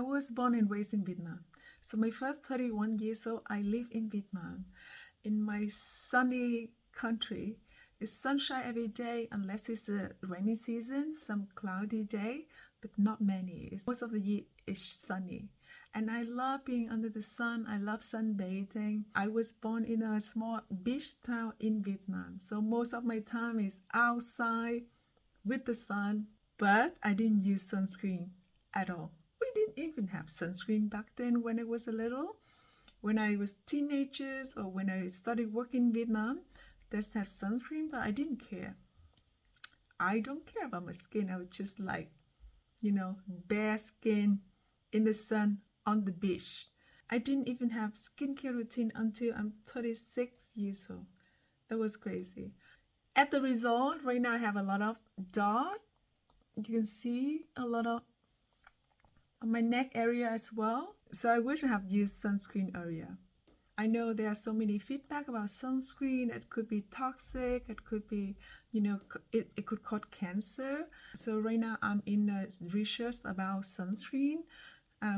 I was born and raised in Vietnam. So my first 31 years old, I live in Vietnam. In my sunny country, it's sunshine every day unless it's a rainy season, some cloudy day, but not many. Most of the year is sunny. And I love being under the sun. I love sunbathing. I was born in a small beach town in Vietnam. So most of my time is outside with the sun, but I didn't use sunscreen at all. We didn't even have sunscreen back then when I was a little. When I was teenagers or when I started working in Vietnam, they have sunscreen, but I didn't care. I don't care about my skin. I was just like, bare skin in the sun on the beach. I didn't even have skincare routine until I'm 36 years old. That was crazy. At the result, right now I have a lot of dot. You can see a lot of on my neck area as well. So I wish I have used sunscreen earlier. I know there are so many feedback about sunscreen. It could be toxic. It could be, it could cause cancer. So right now I'm in research about sunscreen.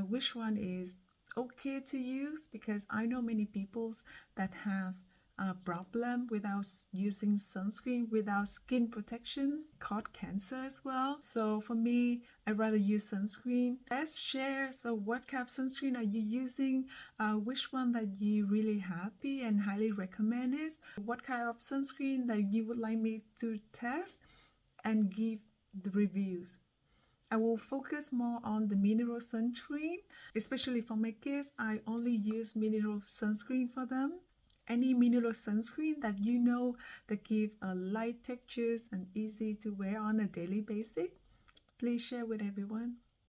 Which one is okay to use? Because I know many people that have a problem without using sunscreen, without skin protection, caught cancer as well. So for me, I'd rather use sunscreen. Let's share. So what kind of sunscreen are you using? Which one that you really happy and highly recommend is? What kind of sunscreen that you would like me to test and give the reviews? I will focus more on the mineral sunscreen, especially for my kids. I only use mineral sunscreen for them. Any mineral sunscreen that that give a light textures and easy to wear on a daily basis, please share with everyone.